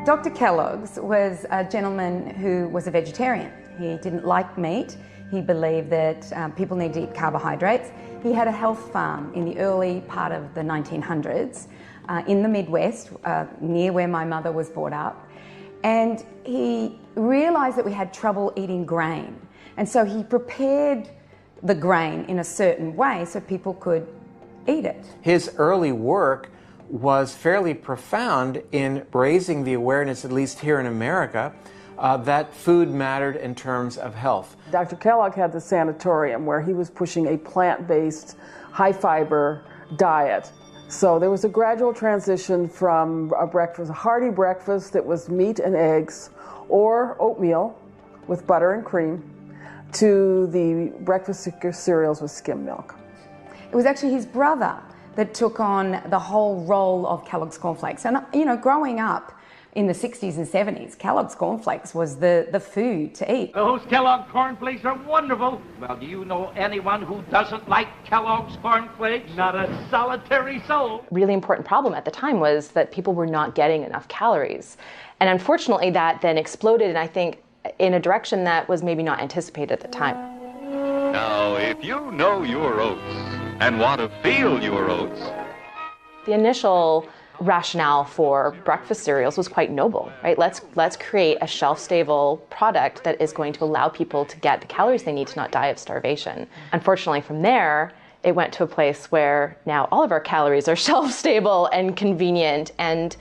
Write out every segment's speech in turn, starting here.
Dr. Kellogg's was a gentleman who was a vegetarian. He didn't like meat. He believed that people need to eat carbohydrates. He had a health farm in the early part of the 1900s in the Midwest, near where my mother was brought up. And he realised that we had trouble eating grain. And so he prepared the grain in a certain way so people could eat it. His early work was fairly profound in raising the awareness, at least here in America, that food mattered in terms of health. Dr. Kellogg had the sanatorium where he was pushing a plant-based, high-fiber diet. So there was a gradual transition from a hearty breakfast that was meat and eggs or oatmeal with butter and cream to the breakfast cereals with skim milk. It was actually his brother that took on the whole role of Kellogg's cornflakes. And, you know, growing up in the 60s and 70s, Kellogg's cornflakes was the food to eat. Those Kellogg cornflakes are wonderful. Well, do you know anyone who doesn't like Kellogg's cornflakes? Not a solitary soul. A really important problem at the time was that people were not getting enough calories. And unfortunately, that then exploded, and I think in a direction that was maybe not anticipated at the time. Now, if you know your oats and want to feel your oats. The initial rationale for breakfast cereals was quite noble, right? Let's create a shelf-stable product that is going to allow people to get the calories they need to not die of starvation. Unfortunately, from there, it went to a place where now all of our calories are shelf-stable and convenient and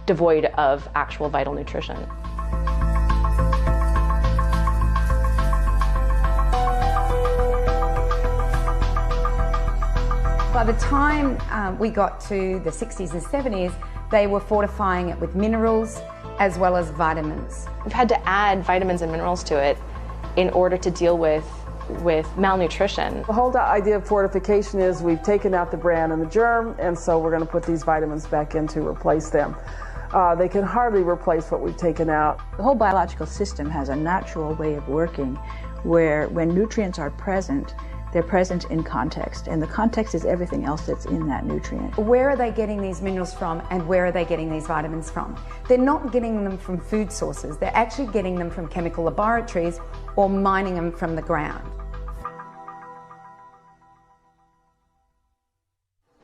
devoid of actual vital nutrition. By the time we got to the 60s and 70s, they were fortifying it with minerals as well as vitamins. We've had to add vitamins and minerals to it in order to deal with malnutrition. The whole idea of fortification is we've taken out the bran and the germ, and so we're going to put these vitamins back in to replace them. They can hardly replace what we've taken out. The whole biological system has a natural way of working where when nutrients are present, they're present in context, and the context is everything else that's in that nutrient. Where are they getting these minerals from, and where are they getting these vitamins from? They're not getting them from food sources. They're actually getting them from chemical laboratories or mining them from the ground.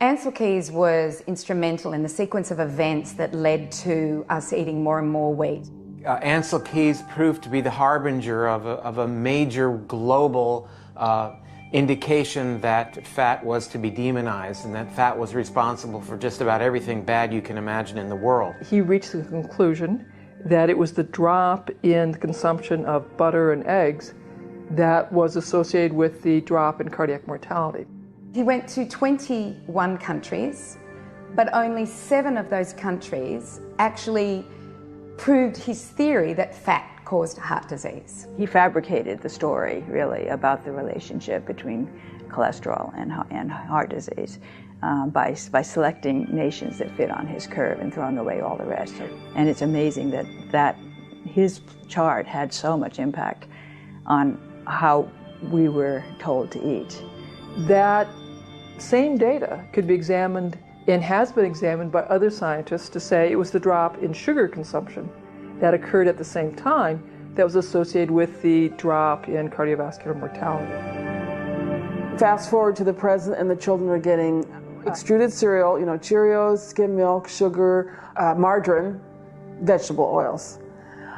Ancel Keys was instrumental in the sequence of events that led to us eating more and more wheat. Ancel Keys proved to be the harbinger of a major global indication that fat was to be demonized, and that fat was responsible for just about everything bad you can imagine in the world. He reached the conclusion that it was the drop in the consumption of butter and eggs that was associated with the drop in cardiac mortality. He went to 21 countries, but only 7 of those countries actually proved his theory that fat caused heart disease. He fabricated the story, really, about the relationship between cholesterol and heart disease by selecting nations that fit on his curve and throwing away all the rest. And it's amazing that his chart had so much impact on how we were told to eat. That same data could be examined and has been examined by other scientists to say it was the drop in sugar consumption that occurred at the same time that was associated with the drop in cardiovascular mortality. Fast forward to the present, and the children are getting extruded cereal, Cheerios, skim milk, sugar, margarine, vegetable oils.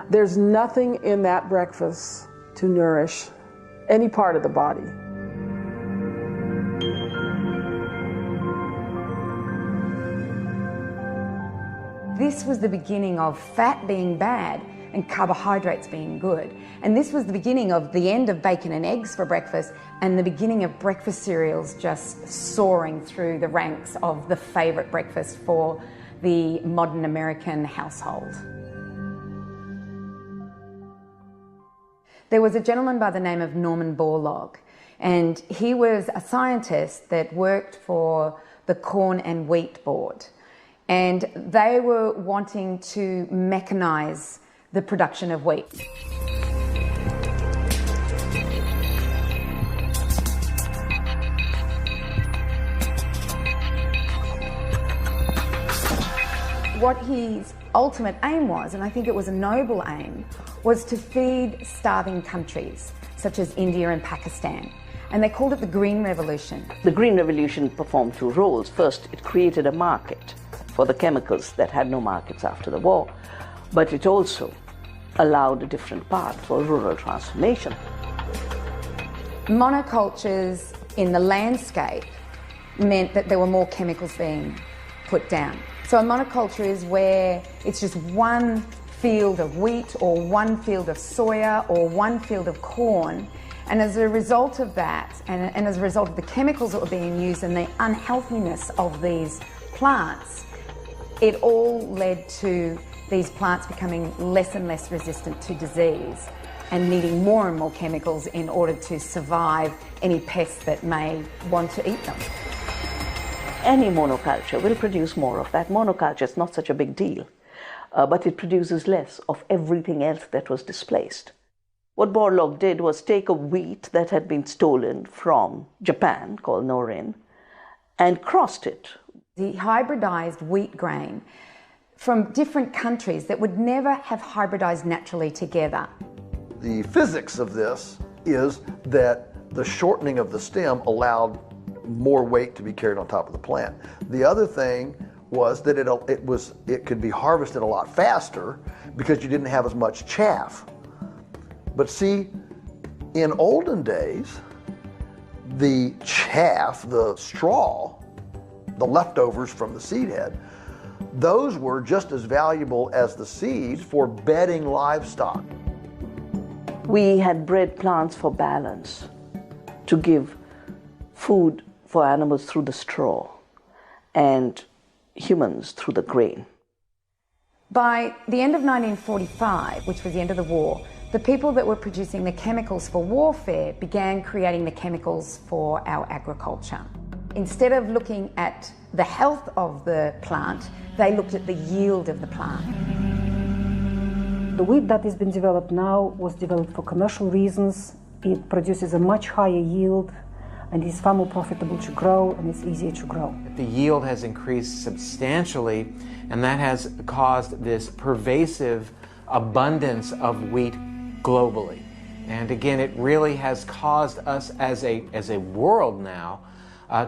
There's nothing in that breakfast to nourish any part of the body. This was the beginning of fat being bad and carbohydrates being good. And this was the beginning of the end of bacon and eggs for breakfast and the beginning of breakfast cereals just soaring through the ranks of the favourite breakfast for the modern American household. There was a gentleman by the name of Norman Borlaug, and he was a scientist that worked for the Corn and Wheat Board. And they were wanting to mechanise the production of wheat. What he ultimate aim was, and I think it was a noble aim, was to feed starving countries such as India and Pakistan. And they called it the Green Revolution. The Green Revolution performed two roles. First, it created a market for the chemicals that had no markets after the war, but it also allowed a different path for rural transformation. Monocultures in the landscape meant that there were more chemicals being put down. So a monoculture is where it's just one field of wheat or one field of soya or one field of corn, and as a result of that, and as a result of the chemicals that were being used and the unhealthiness of these plants, it all led to these plants becoming less and less resistant to disease and needing more and more chemicals in order to survive any pests that may want to eat them. Any monoculture will produce more of that. Monoculture is not such a big deal, but it produces less of everything else that was displaced. What Borlaug did was take a wheat that had been stolen from Japan, called Norin, and crossed it. He hybridized wheat grain from different countries that would never have hybridized naturally together. The physics of this is that the shortening of the stem allowed more weight to be carried on top of the plant. The other thing was that it could be harvested a lot faster because you didn't have as much chaff. But see, in olden days, the chaff, the straw, the leftovers from the seed head, those were just as valuable as the seeds for bedding livestock. We had bred plants for balance, to give food for animals through the straw and humans through the grain. By the end of 1945, which was the end of the war, the people that were producing the chemicals for warfare began creating the chemicals for our agriculture. Instead of looking at the health of the plant, they looked at the yield of the plant. The wheat that has been developed now was developed for commercial reasons. It produces a much higher yield and is far more profitable to grow, and it's easier to grow. The yield has increased substantially, and that has caused this pervasive abundance of wheat globally. And again, it really has caused us as a world now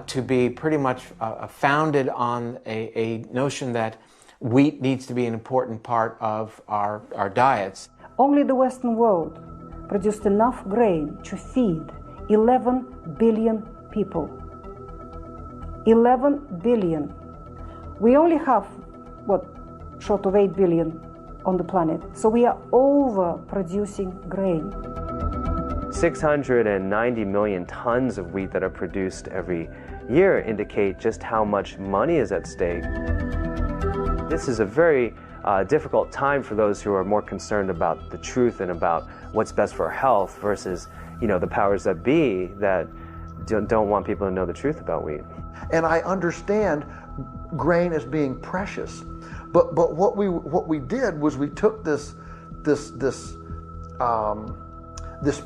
to be pretty much founded on a notion that wheat needs to be an important part of our diets. Only the Western world produced enough grain to feed 11 billion people. 11 billion. We only have, short of 8 billion on the planet. So we are overproducing grain. 690 million tons of wheat that are produced every year indicate just how much money is at stake. This is a very difficult time for those who are more concerned about the truth and about what's best for our health versus, the powers that be that don't want people to know the truth about wheat. And I understand grain as being precious, but what we did was we took this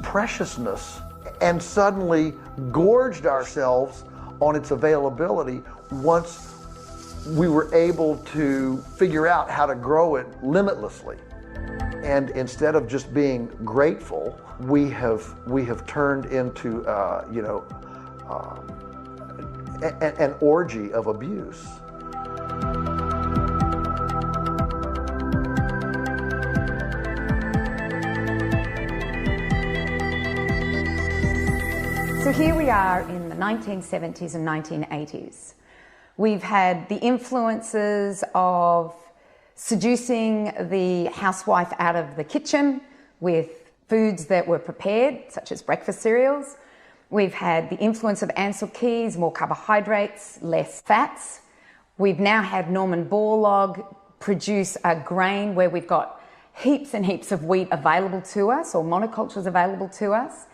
preciousness and suddenly gorged ourselves on its availability once we were able to figure out how to grow it limitlessly. And instead of just being grateful, we have turned into an orgy of abuse. So here we are in the 1970s and 1980s. We've had the influences of seducing the housewife out of the kitchen with foods that were prepared, such as breakfast cereals. We've had the influence of Ansel Keys, more carbohydrates, less fats. We've now had Norman Borlaug produce a grain where we've got heaps and heaps of wheat available to us, or monocultures available to us.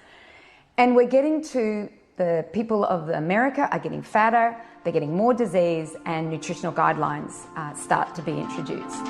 And we're getting to the people of America are getting fatter, they're getting more disease, and nutritional guidelines start to be introduced.